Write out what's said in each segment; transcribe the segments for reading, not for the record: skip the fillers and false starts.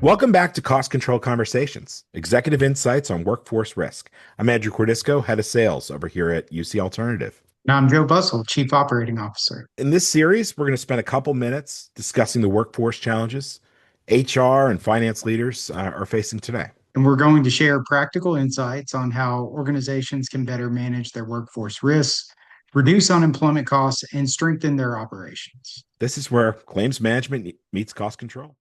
Welcome back to Cost Control Conversations, Executive Insights on Workforce Risk. I'm Andrew Cordisco, Head of Sales over here at UC Alternative. And I'm Joe Bussell, Chief Operating Officer. In this series, we're going to spend a couple minutes discussing the workforce challenges HR and finance leaders are facing today. And we're going to share practical insights on how organizations can better manage their workforce risks, reduce unemployment costs, and strengthen their operations. This is where claims management meets cost control.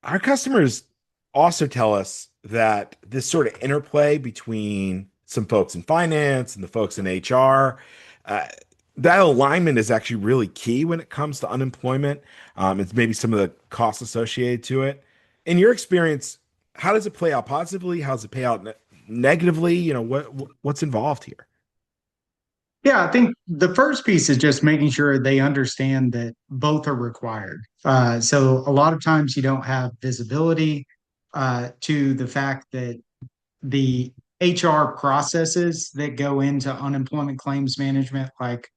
Our customers also tell us that this sort of interplay between some folks in finance and the folks in HR, uh, that alignment is actually really key when it comes to unemployment. It's maybe some of the costs associated to it. In your experience, how does it play out positively? How does it pay out negatively? What's involved here? Yeah, I think the first piece is just making sure they understand that both are required. So a lot of times you don't have visibility to the fact that the HR processes that go into unemployment claims management, like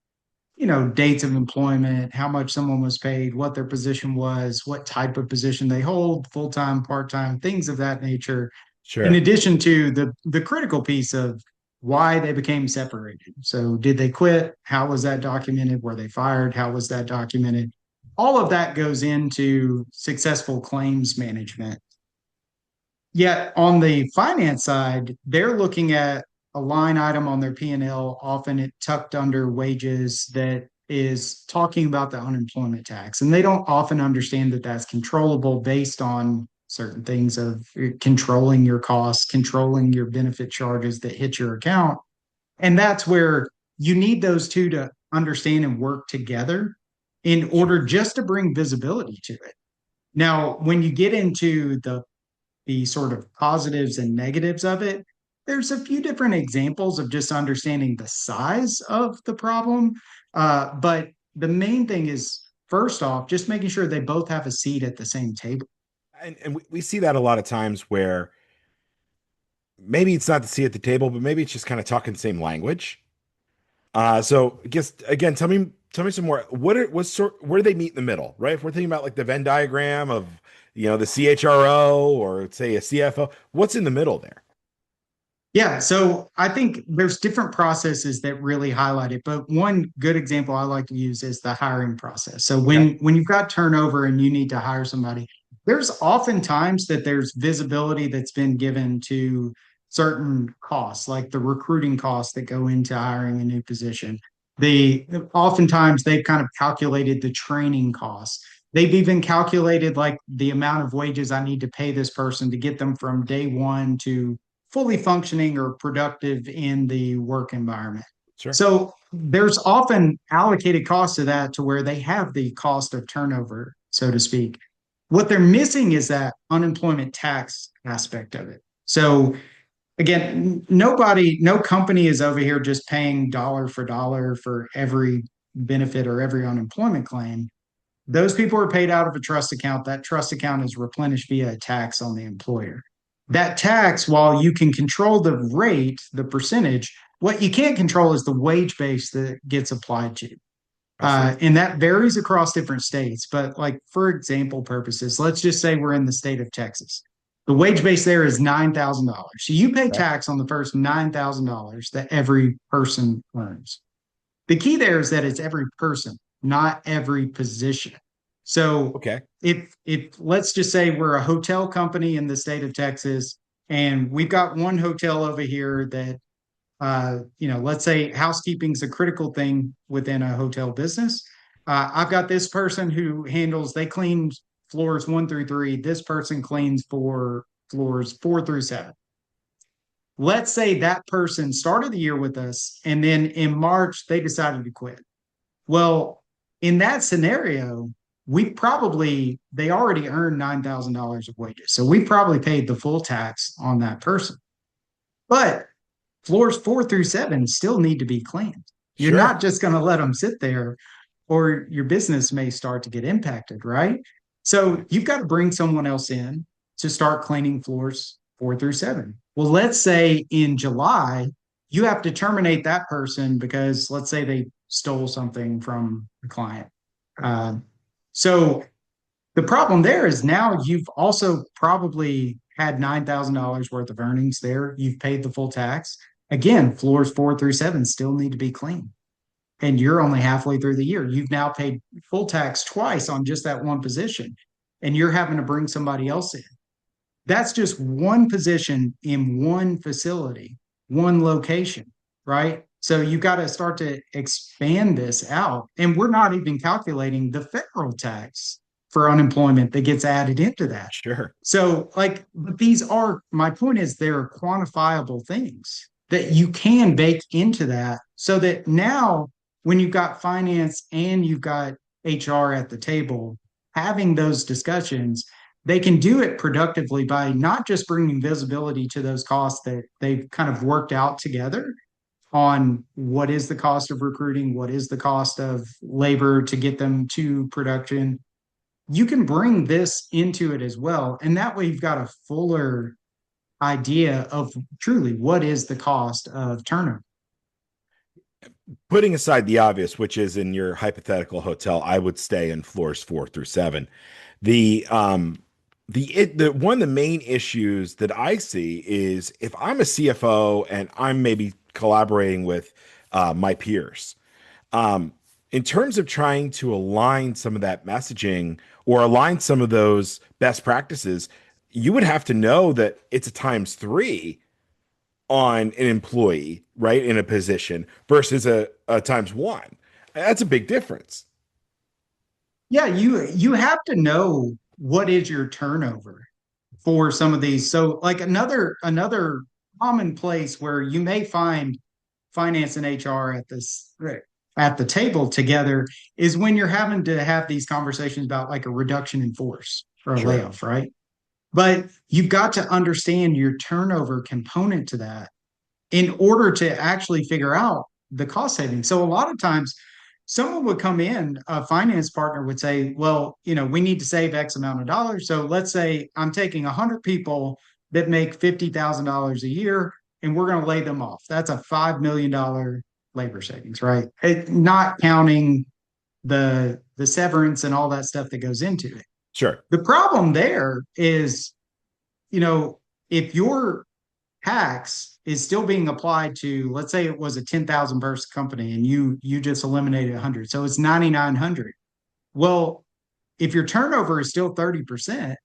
dates of employment, how much someone was paid, what their position was, what type of position they hold, full-time, part-time, things of that nature. In Sure. addition to the critical piece of why they became separated. So did they quit? How was that documented? Were they fired? How was that documented? All of that goes into successful claims management. Yet on the finance side, they're looking at a line item on their P&L, often it tucked under wages, that is talking about the unemployment tax. And they don't often understand that that's controllable based on certain things of controlling your costs, controlling your benefit charges that hit your account. And that's where you need those two to understand and work together in order Sure. just to bring visibility to it. Now, when you get into the sort of positives and negatives of it, there's a few different examples of just understanding the size of the problem. But the main thing is, first off, just making sure they both have a seat at the same table. And we see that a lot of times where maybe it's not the seat at the table, but maybe it's just kind of talking the same language. So I guess again, tell me some more. Where do they meet in the middle, right? If we're thinking about like the Venn diagram of the CHRO or say a CFO, what's in the middle there? Yeah, so I think there's different processes that really highlight it, but one good example I like to use is the hiring process. So Okay. when you've got turnover and you need to hire somebody, there's oftentimes that there's visibility that's been given to certain costs, like the recruiting costs that go into hiring a new position. The Oftentimes they've kind of calculated the training costs. They've even calculated like the amount of wages I need to pay this person to get them from day one to fully functioning or productive in the work environment. Sure. So there's often allocated costs to that to where they have the cost of turnover, so to speak. What they're missing is that unemployment tax aspect of it. So again, no company is over here just paying dollar for every benefit or every unemployment claim. Those people are paid out of a trust account. That trust account is replenished via a tax on the employer. That tax, while you can control the rate, the percentage, what you can't control is the wage base that gets applied to. I see. And that varies across different states. But, like, for example purposes, let's just say we're in the state of Texas. The wage base there is $9,000. So you pay Okay. tax on the first $9,000 that every person earns. The key there is that it's every person, not every position. So Okay. if let's just say we're a hotel company in the state of Texas, and we've got one hotel over here that let's say housekeeping is a critical thing within a hotel business. I've got this person who they clean floors 1 through 3. This person cleans for floors 4 through 7. Let's say that person started the year with us, and then in March, they decided to quit. Well, in that scenario, they already earned $9,000 of wages. So we probably paid the full tax on that person. But floors 4 through 7 still need to be cleaned. You're Sure. not just going to let them sit there, or your business may start to get impacted, right? So you've got to bring someone else in to start cleaning floors 4 through 7. Well, let's say in July, you have to terminate that person because let's say they stole something from the client. Uh, so the problem there is now you've also probably had $9,000 worth of earnings there. You've paid the full tax. Again, floors 4 through 7 still need to be clean. And you're only halfway through the year. You've now paid full tax twice on just that one position, and you're having to bring somebody else in. That's just one position in one facility, one location, right? So you got to start to expand this out. And we're not even calculating the federal tax for unemployment that gets added into that. Sure. So, like, these are, my point is, they're quantifiable things that you can bake into that so that now, when you've got finance and you've got HR at the table having those discussions, they can do it productively by not just bringing visibility to those costs that they've kind of worked out together on what is the cost of recruiting, what is the cost of labor to get them to production. You can bring this into it as well. And that way you've got a fuller idea of truly what is the cost of turnover. Putting aside the obvious, which is in your hypothetical hotel, I would stay in floors 4 through 7. The one of the main issues that I see is if I'm a CFO and I'm maybe collaborating with my peers, um, in terms of trying to align some of that messaging or align some of those best practices, you would have to know that it's a times three on an employee, right, in a position versus a times one. That's a big difference. Yeah, you have to know what is your turnover for some of these. So like another common place where you may find finance and HR at this at the table together is when you're having to have these conversations about like a reduction in force or a Sure. layoff, right? But you've got to understand your turnover component to that in order to actually figure out the cost savings. So a lot of times someone would come in, a finance partner would say, well, we need to save X amount of dollars. So let's say I'm taking 100 people that make $50,000 a year and we're going to lay them off. That's a $5 million labor savings, right? Not counting the severance and all that stuff that goes into it. Sure. The problem there is, you know, if your tax is still being applied to, let's say it was a 10,000 person company and you just eliminated 100, so it's 9,900. Well, if your turnover is still 30%,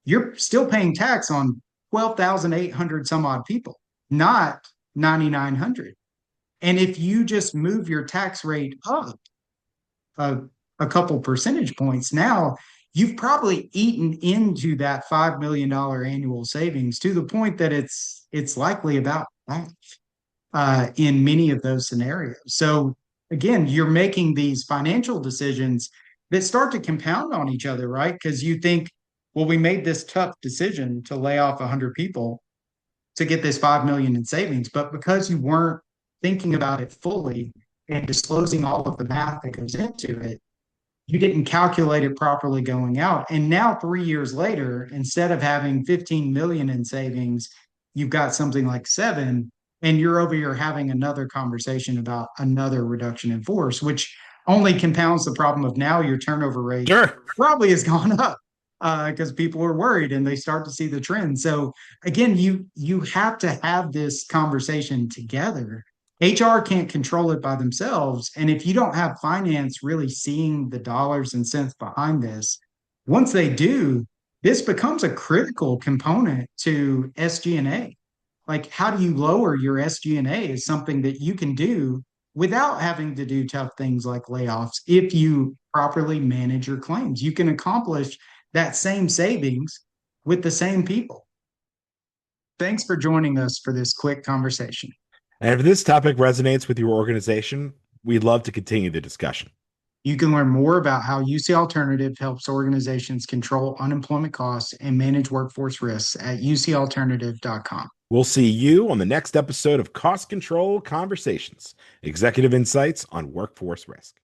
you're still paying tax on 12,800 some odd people, not 9,900. And if you just move your tax rate up a, a couple percentage points, now you've probably eaten into that $5 million annual savings to the point that it's likely about half in many of those scenarios. So again, you're making these financial decisions that start to compound on each other, right? Because you think, well, we made this tough decision to lay off 100 people to get this 5 million in savings, but because you weren't thinking about it fully and disclosing all of the math that goes into it, you didn't calculate it properly going out. And now 3 years later, instead of having 15 million in savings, you've got something like 7, and you're over here having another conversation about another reduction in force, which only compounds the problem of now your turnover rate Sure. probably has gone up because people are worried and they start to see the trend. So again, you have to have this conversation together. HR can't control it by themselves. And if you don't have finance really seeing the dollars and cents behind this, once they do, this becomes a critical component to SG&A. Like, how do you lower your SG&A is something that you can do without having to do tough things like layoffs if you properly manage your claims. You can accomplish that same savings with the same people. Thanks for joining us for this quick conversation. And if this topic resonates with your organization, we'd love to continue the discussion. You can learn more about how UC Alternative helps organizations control unemployment costs and manage workforce risks at ucalternative.com. We'll see you on the next episode of Cost Control Conversations, Executive Insights on Workforce Risk.